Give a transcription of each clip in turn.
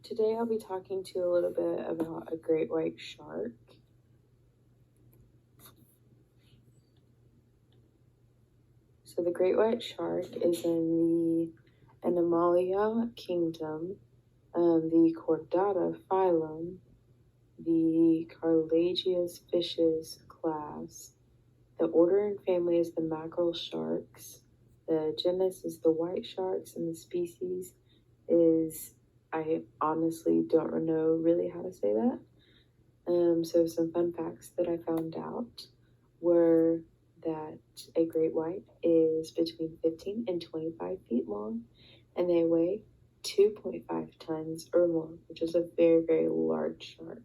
Today I'll be talking to you a little bit about a great white shark. So the great white shark is in the Animalia kingdom, the Chordata phylum, the Carlagius fishes class. The order and family is the mackerel sharks. The genus is the white sharks, and the species is, I honestly don't know really how to say that. So some fun facts that I found out were that a great white is between 15 and 25 feet long, and they weigh 2.5 tons or more, which is a very, very large shark.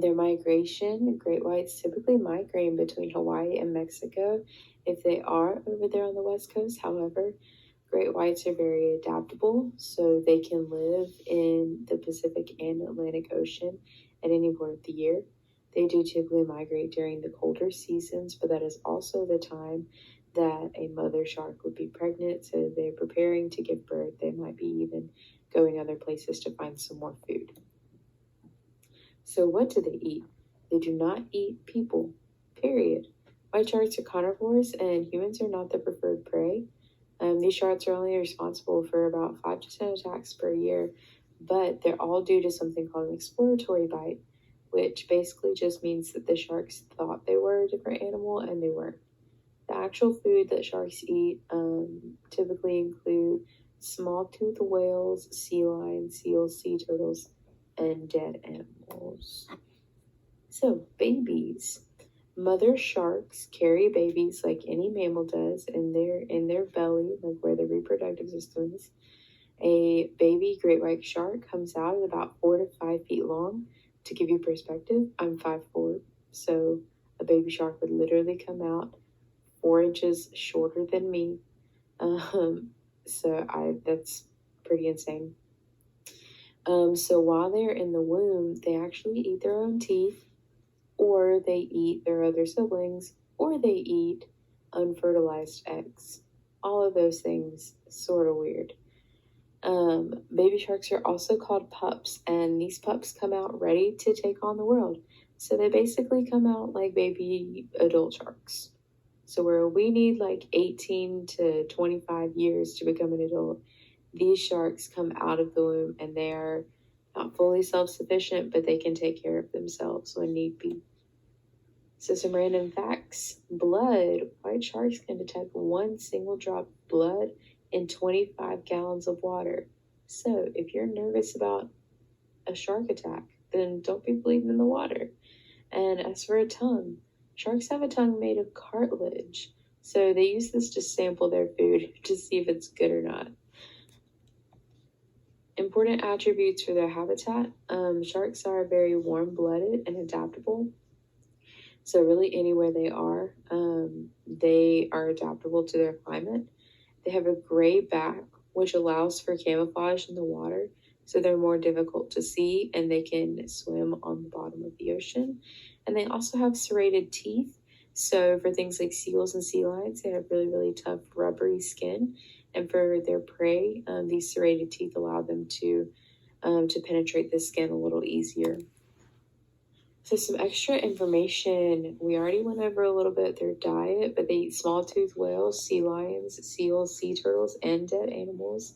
Their migration, great whites typically migrate between Hawaii and Mexico if they are over there on the west coast. However, great whites are very adaptable, so they can live in the Pacific and Atlantic Ocean at any point of the year. They do typically migrate during the colder seasons, but that is also the time that a mother shark would be pregnant, so they're preparing to give birth. They might be even going other places to find some more food. So what do they eat? They do not eat people, period. White sharks are carnivores, and humans are not the preferred prey. These sharks are only responsible for about 5 to 10 attacks per year, but they're all due to something called an exploratory bite, which basically just means that the sharks thought they were a different animal and they weren't. The actual food that sharks eat typically include small-toothed whales, sea lions, seals, sea turtles, and dead animals. So, babies. Mother sharks carry babies like any mammal does in their belly, like where the reproductive system is. A baby great white shark comes out at about 4 to 5 feet long. To give you perspective, I'm 5'4", so a baby shark would literally come out 4 inches shorter than me. That's pretty insane. So while they're in the womb, they actually eat their own teeth, or they eat their other siblings, or they eat unfertilized eggs. All of those things, sort of weird. Baby sharks are also called pups, and these pups come out ready to take on the world. So they basically come out like baby adult sharks. So where we need like 18 to 25 years to become an adult, these sharks come out of the womb and they are not fully self-sufficient, but they can take care of themselves when need be. So some random facts. Blood. White sharks can detect one single drop of blood in 25 gallons of water. So if you're nervous about a shark attack, then don't be bleeding in the water. And as for a tongue, sharks have a tongue made of cartilage. So they use this to sample their food to see if it's good or not. Important attributes for their habitat. Sharks are very warm-blooded and adaptable. So really anywhere they are adaptable to their climate. They have a gray back, which allows for camouflage in the water. So they're more difficult to see and they can swim on the bottom of the ocean. And they also have serrated teeth. So for things like seals and sea lions, they have really, really tough rubbery skin. And for their prey, these serrated teeth allow them to penetrate the skin a little easier. So some extra information. We already went over a little bit their diet, but they eat small-toothed whales, sea lions, seals, sea turtles, and dead animals.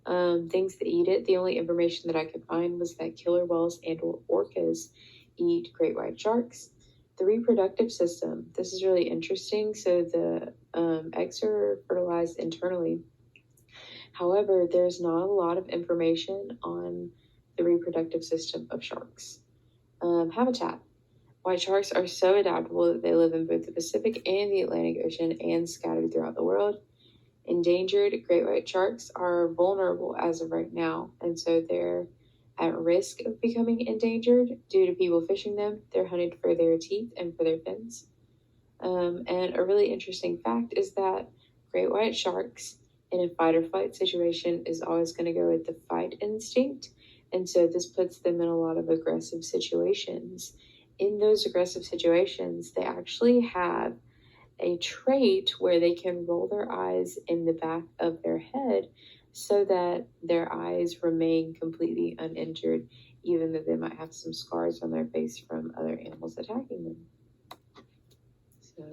Things that eat it. The only information that I could find was that killer whales and or orcas eat great white sharks. The reproductive system. This is really interesting. So the eggs are fertilized internally. However, there's not a lot of information on the reproductive system of sharks. Habitat. White sharks are so adaptable that they live in both the Pacific and the Atlantic Ocean and scattered throughout the world. Endangered great white sharks are vulnerable as of right now, and so they're at risk of becoming endangered due to people fishing them. They're hunted for their teeth and for their fins. And a really interesting fact is that great white sharks in a fight or flight situation is always going to go with the fight instinct. And so this puts them in a lot of aggressive situations. In those aggressive situations, they actually have a trait where they can roll their eyes in the back of their head so that their eyes remain completely uninjured, even though they might have some scars on their face from other animals attacking them. So